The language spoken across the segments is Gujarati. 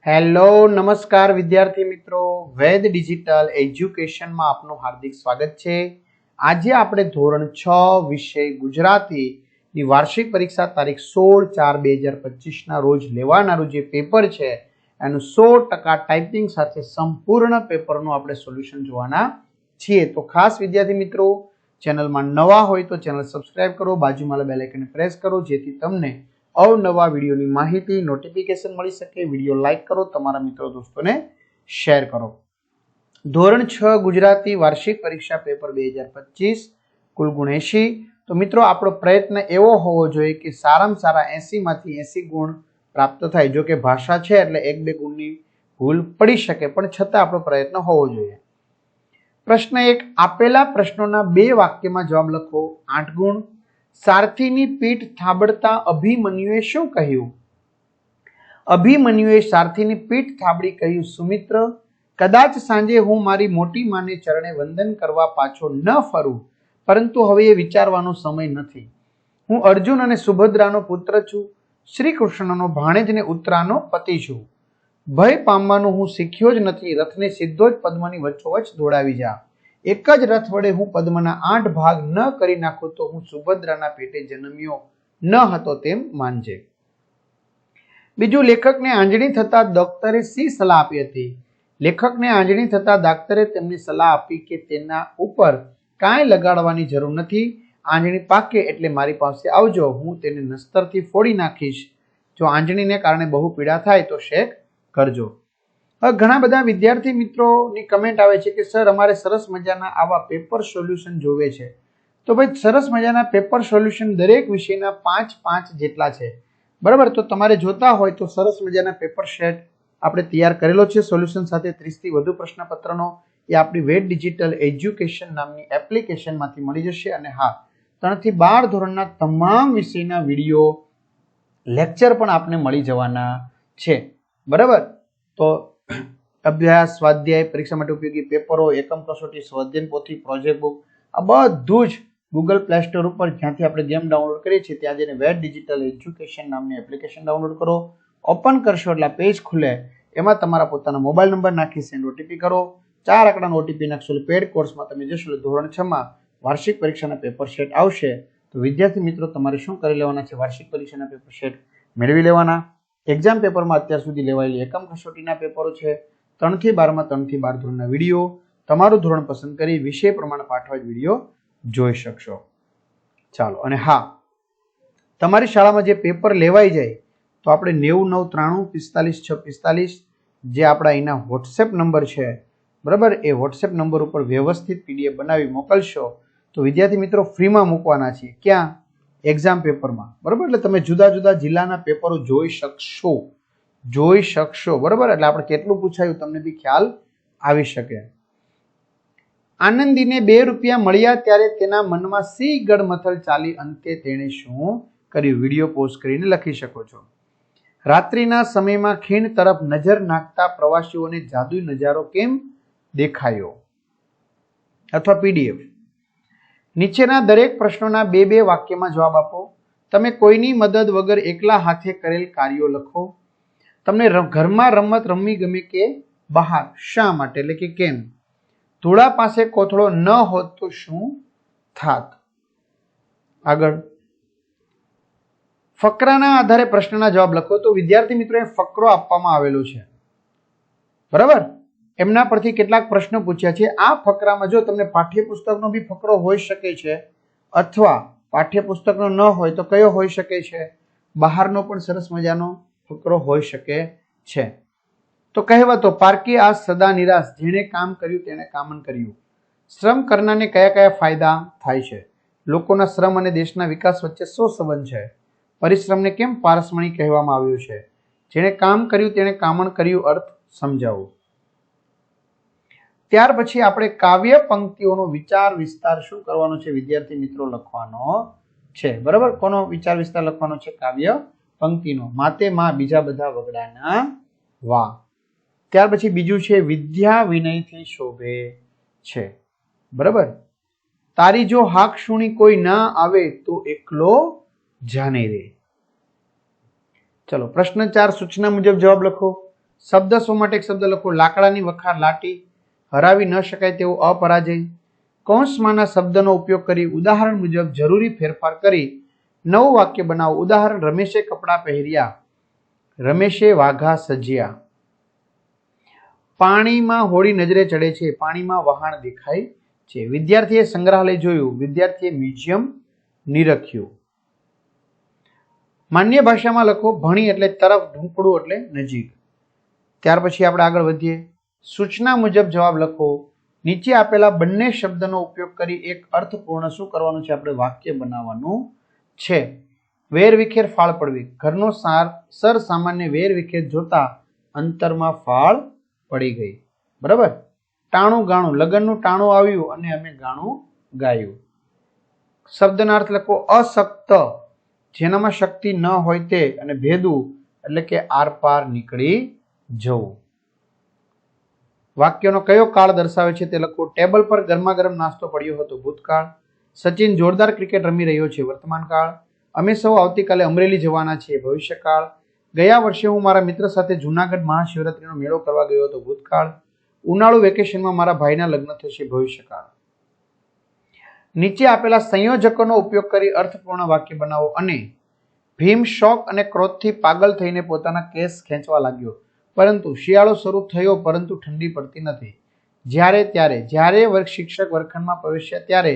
હેલો નમસ્કાર વિદ્યાર્થી મિત્રો, વેદ ડિજિટલ એજ્યુકેશનમાં આપનું હાર્દિક સ્વાગત છે। આજે આપણે ધોરણ 6 વિષય ગુજરાતીની વાર્ષિક પરીક્ષા તારીખ 16/4/2025 ના રોજ લેવાનારું જે પેપર છે એનું 100% ટાઈપિંગ સાથે સંપૂર્ણ પેપરનું આપણે સોલ્યુશન જોવાના છીએ। તો ખાસ વિદ્યાર્થી મિત્રો, ચેનલમાં નવા હોય તો ચેનલ સબસ્ક્રાઇબ કરો, બાજુમાં બેલ આઇકન પ્રેસ કરો જેથી તમને અવનવા વિડીયોની માહિતી નોટિફિકેશન મળી શકે। વિડીયો લાઈક કરો, તમારા મિત્રો દોસ્તોને શેર કરો। ધોરણ 6 ગુજરાતી વાર્ષિક પરીક્ષા પેપર 2025 કુલ ગુણ 80। તો મિત્રો આપણો પ્રયત્ન એવો હોવો જોઈએ કે સારામાં સારા 80 માંથી 80 ગુણ પ્રાપ્ત થાય। જો કે ભાષા છે એટલે 1-2 ગુણની ભૂલ પડી શકે, પણ છતાં આપણો પ્રયત્ન હોવો જોઈએ। પ્રશ્ન 1, આપેલા પ્રશ્નોના 2 વાક્યમાં જવાબ લખો। 8 ગુણ। સારથીની પીઠ થાબડતા અભિમન્યુએ શું કહ્યું? અભિમન્યુએ સારથીની પીઠ થાબડી કહ્યું, સુમિત્ર, કદાચ સાંજે હું મારી મોટી માને ચરણે વંદન કરવા પાછો ન ફરું, પરંતુ હવે એ વિચારવાનો સમય નથી। હું અર્જુન અને સુભદ્રાનો પુત્ર છું, શ્રી કૃષ્ણનો ભાણેજ ને ઉત્તરાનો પતિ છું। ભય પામવાનું હું શીખ્યો જ નથી, રથને સીધો જ પદ્મની વચ્ચોવચ્ચ દોડાવી જા। એક જ રથ વડે હું પદ્મના 8 ભાગ ન કરી નાખું તો હું સુભદ્રાના પેટે જન્મ્યો ન હતો તેમ માનજે। બીજું, લેખકને આંજણી થતા ડોક્ટરે શી સલાહ આપી હતી? લેખકને આંજણી થતા ડાક્ટરે તેમને સલાહ આપી કે તેના ઉપર કાંઈ લગાડવાની જરૂર નથી, આંજણી પાકે એટલે મારી પાસે આવજો, હું તેને નસ્તરથી ફોડી નાખીશ। જો આંજણીને કારણે બહુ પીડા થાય તો શેક કરજો। હવે ઘણા બધા વિદ્યાર્થી મિત્રોની કમેન્ટ આવે છે કે સર અમારે સરસ મજાના આવા પેપર સોલ્યુશન જોવે છે। તો ભાઈ સરસ મજાના પેપર સોલ્યુશન દરેક વિષયના 5-5 જેટલા છે, બરાબર? તો તમારે જોતા હોય તો સરસ મજાના પેપર સેટ આપણે તૈયાર કરેલો છે સોલ્યુશન સાથે 30 થી વધુ પ્રશ્નપત્રનો। એ આપણી વેદ ડિજિટલ એજ્યુકેશન નામની એપ્લિકેશનમાંથી મળી જશે। અને હા, 3 થી 12 ધોરણના તમામ વિષયના વિડીયો લેક્ચર પણ આપને મળી જવાના છે, બરાબર? તો અભ્યાસ, સ્વાધ્યાય, પરીક્ષા માટે ઉપયોગી પેપરો, એકમ કસોટી, સ્વાધ્યાય પોથી, પ્રોજેક્ટ બુક, આ બધું જ ગૂગલ પ્લે સ્ટોર ઉપર જ્યાંથી આપણે ગેમ ડાઉનલોડ કરીએ છીએ ત્યાં જઈને વેદ ડિજિટલ એજ્યુકેશન નામની એપ્લિકેશન ડાઉનલોડ કરો। ઓપન કરશો એટલે પેજ ખુલે, એમાં તમારા પોતાના મોબાઈલ નંબર નાખી સેન્ડ ઓટીપી કરો। 4 આંકડાનો ઓટીપી નાખશો એટલે પેડ કોર્સમાં તમે જશો એટલે ધોરણ 6 માં વાર્ષિક પરીક્ષાના પેપર સેટ આવશે। તો વિદ્યાર્થી મિત્રો, તમારે શું કરી લેવાના છે? વાર્ષિક પરીક્ષાના પેપર સેટ મેળવી લેવાના। એક્ઝામ પેપરમાં અત્યાર સુધી લેવાયેલી એકમ કસોટીના પેપરો છે, 3 થી 12 માં 3 થી 12 ધોરણના વિડીયો, તમારું ધોરણ પસંદ કરી વિષય પ્રમાણે પાઠવાયેલ વિડીયો જોઈ શકશો। ચાલો, અને હા, તમારી શાળામાં જે પેપર લેવાઈ જાય તો આપણે 9993454645 જે આપણા અહીંના વોટ્સએપ નંબર છે, બરાબર? એ વોટ્સએપ નંબર ઉપર વ્યવસ્થિત પીડીએફ બનાવી મોકલશો તો વિદ્યાર્થી મિત્રો ફ્રીમાં મૂકવાના છીએ। ક્યાં? એક્ઝામ પેપરમાં, બરાબર? એટલે તમે જુદા જુદા જિલ્લાના પેપરો જોઈ શકશો, બરાબર? એટલે આપણે કેટલું પૂછાયું તમને બી ખ્યાલ આવી શકે। આનંદીને 2 રૂપિયા મળ્યા ત્યારે તેના મનમાં સી ગડમથલ ચાલી, અંતે તેણે શું કર્યું? વિડીયો પોઝ કરીને લખી શકો છો। રાત્રિના સમયમાં ખીણ તરફ નજર નાખતા પ્રવાસીઓને જાદુઈ નજારો કેમ દેખાયો? અથવા પીડીએફ। નીચેના દરેક પ્રશ્નોના 2-2 વાક્યમાં જવાબ આપો। તમે કોઈની મદદ વગર એકલા હાથે કરેલ કાર્યો લખો। તમને ઘરમાં રમત રમવી ગમે કે બહાર? શા માટે એટલે કે કેમ? ધોળા પાસે કોથળો ન હોત તો શું થાત? આગળ, ફકરાના આધારે પ્રશ્નના જવાબ લખો। તો વિદ્યાર્થી મિત્રો, એ ફકરો આપવામાં આવેલો છે, બરાબર? એમના પરથી કેટલાક પ્રશ્નો પૂછ્યા છે। આ ફકરામાં જો તમને પાઠ્યપુસ્તકનો બી ફકરો હોઈ શકે છે, અથવા પાઠ્યપુસ્તકનો ન હોય તો કયો હોઈ શકે છે? બહારનો પણ સરસ મજાનો ફકરો હોઈ શકે છે। તો કહેવતો, પારકી આ સદા નિરાશ, જેણે કામ કર્યું તેણે કામન કર્યું। શ્રમ કરનારને કયા કયા ફાયદા થાય છે? લોકોના શ્રમ અને દેશના વિકાસ વચ્ચે શું સંબંધ છે? પરિશ્રમને કેમ પારસમણી કહેવામાં આવ્યું છે? જેણે કામ કર્યું તેણે કામણ કર્યું, અર્થ સમજાવો। ત્યાર પછી આપણે કાવ્ય પંક્તિઓનો વિચાર વિસ્તાર શું કરવાનો છે વિદ્યાર્થી મિત્રો? લખવાનો છે, બરાબર? કોનો વિચાર વિસ્તાર લખવાનો છે? કાવ્ય પંક્તિનો। માતે માં બીજા બધા વગડાના વા। ત્યાર પછી બીજું છે વિદ્યા વિનયથી શોભે છે, બરાબર? તારી જો હાક સુણી કોઈ ના આવે તો એકલો જાને રે। ચલો, પ્રશ્ન 4 સૂચના મુજબ જવાબ લખો। શબ્દ સો માટે એક શબ્દ લખો, લાકડાની વખાર લાટી, હરાવી ન શકાય તેવો અપરાજય. કૌંસમાંના શબ્દનો ઉપયોગ કરી ઉદાહરણ મુજબ જરૂરી ફેરફાર કરી નવું વાક્ય બનાવો. ઉદાહરણ, રમેશે કપડાં પહેર્યા, રમેશે વાઘા સજ્યા. પાણીમાં હોળી નજરે ચડે છે, પાણીમાં વહાણ દેખાય છે. વિદ્યાર્થીએ સંગ્રહાલય જોયું, વિદ્યાર્થીએ મ્યુઝિયમ નિરખ્યું. માન્ય ભાષામાં લખો, ભણી એટલે તરફ, ઢૂંકડું એટલે નજીક. ત્યાર પછી આપણે આગળ વધીએ. સૂચના મુજબ જવાબ લખો. નીચે આપેલા બંને શબ્દનો ઉપયોગ કરી એક અર્થપૂર્ણ શું કરવાનું છે? આપણે વાક્ય બનાવવાનું છે. વેર વિખેર ફાળ પડવી. ઘરનો સર સામાન્ય વેર વિખેર જોતા અંતરમાં ફાળ પડી ગઈ. બરાબર. ટાણું ગાણું, લગ્નનું ટાણું આવ્યું અને અમે ગાણું ગાયું. શબ્દના અર્થ લખો. અશક્ત, જેનામાં શક્તિ ન હોય તે, અને ભેદું એટલે કે આર પાર નીકળી જવું. વાક્યનો કયો કાળ દર્શાવે છે તે લખો. ટેબલ પર ગરમા ગરમ નાસ્તો પડ્યો હતો, ભૂતકાળ. સચિન જોરદાર ક્રિકેટ રમી રહ્યો છે, વર્તમાન કાળ. અમે સૌ આવતીકાલે અમરેલી જવાના છીએ, ભવિષ્યકાળ. ગયા વર્ષે હું મારા મિત્ર સાથે જૂનાગઢ મહાશિવરાત્રીનો મેળો કરવા ગયો હતો, ભૂતકાળ. ઉનાળુ વેકેશનમાં મારા ભાઈના લગ્ન થશે, ભવિષ્યકાળ. નીચે આપેલા સંયોજકોનો ઉપયોગ કરી અર્થપૂર્ણ વાક્ય બનાવો. અને ભીમ શોક અને ક્રોધથી પાગલ થઈને પોતાના કેસ ખેંચવા લાગ્યો, પરંતુ શિયાળો શરૂ થયો પરંતુ ઠંડી પડતી નથી. જ્યારે શિક્ષક વર્ગખંડમાં પ્રવેશ્યા ત્યારે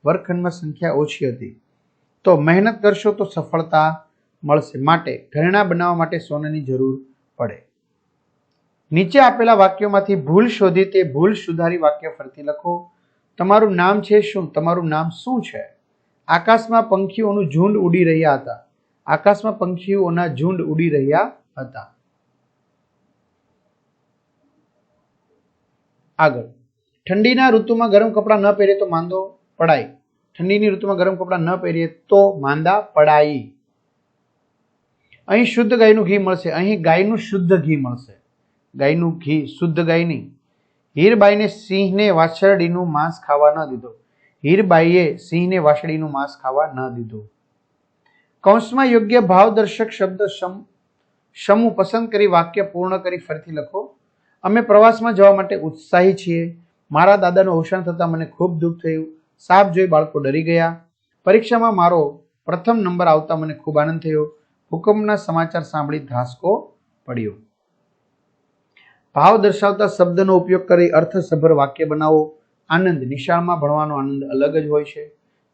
વર્ગખંડમાં સંખ્યા ઓછી હતી. તો મહેનત કરશો તો સફળતા મળશે, માટે ઘરેણાં બનાવવા માટે સોનાની જરૂર પડે. નીચે આપેલા વાક્યોમાંથી ભૂલ શોધી તે ભૂલ સુધારી વાક્ય ફરીથી લખો. તમારું નામ છે શું? તમારું નામ શું છે? આકાશમાં પંખીઓનું ઝુંડ ઉડી રહ્યા હતા. આકાશમાં પંખીઓના ઝુંડ ઉડી રહ્યા હતા. આગળ, ઠંડીના ઋતુમાં ગરમ કપડાં ન પહેરીએ તો માંદો પડાય. ઠંડીની ઋતુમાં ગરમ કપડાં ન પહેરીએ તો માંદા પડાય. અહીં શુદ્ધ ગાયનું ઘી મળશે. અહીં ગાયનું શુદ્ધ ઘી મળશે. ગાયનું ઘી, શુદ્ધ ગાયની. હીરબાઈને સિંહને વાછરડીનું માંસ ખાવા ન દીધો. હીરબાઈએ સિંહને વાછરડીનું માંસ ખાવા ન દીધું. કૌંસમાં યોગ્ય ભાવદર્શક શબ્દ સમૂહ પસંદ કરી વાક્ય પૂર્ણ કરી ફરીથી લખો. અમે પ્રવાસમાં જવા માટે ઉત્સાહી છીએ. મારા દાદાનું અવસાન થતાં મને ખૂબ દુઃખ થયું. સાપ જોઈ બાળકો ડરી ગયા. પરીક્ષામાં મારો પ્રથમ નંબર આવતા મને ખૂબ આનંદ થયો. ભૂકંપના સમાચાર સાંભળી ધ્રાસકો પડ્યો. ભાવ દર્શાવતા શબ્દનો ઉપયોગ કરી અર્થસભર વાક્ય બનાવો. આનંદ, નિશાળમાં ભણવાનો આનંદ અલગ જ હોય છે.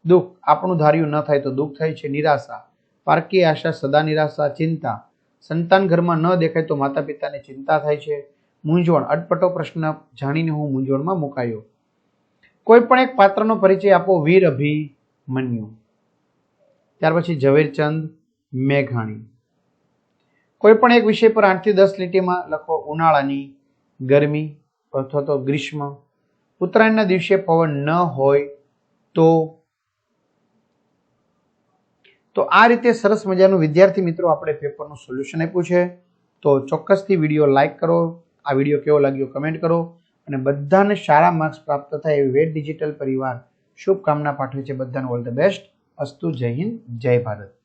દુઃખ, આપણું ધાર્યું ન થાય તો દુઃખ થાય છે. નિરાશા, પારકી આશા સદા નિરાશા. ચિંતા, સંતાન ઘરમાં ન દેખાય તો માતા પિતાને ચિંતા થાય છે. મૂંઝવણ, અટપટો પ્રશ્ન જાણીને હું મૂંઝવણમાં મુકાયો. કોઈ પણ એક પાત્રનો પરિચય આપો. વીર અભિમન્યુ. ત્યાર પછી ઝવેરચંદ મેઘાણી. કોઈ પણ એક વિષય પર 8 થી 10 લીટીમાં લખો. ઉનાળાની ગરમી અથવા તો ગ્રીષ્મ. ઉત્તરાયણના દિવસે પવન ન હોય તો આ રીતે સરસ મજાનું વિદ્યાર્થી મિત્રો આપણે પેપરનું સોલ્યુશન આપ્યું છે. તો ચોક્કસથી વિડીયો લાઈક કરો. આ વિડીયો કેવો લાગ્યો કમેન્ટ કરો. અને બધાને સારા માર્ક્સ પ્રાપ્ત થાય એવી વેદ ડિજિટલ પરિવાર શુભકામના પાઠવે છે. બધાને ઓલ ધ બેસ્ટ. અસ્તુ. જય હિન્દ, જય ભારત.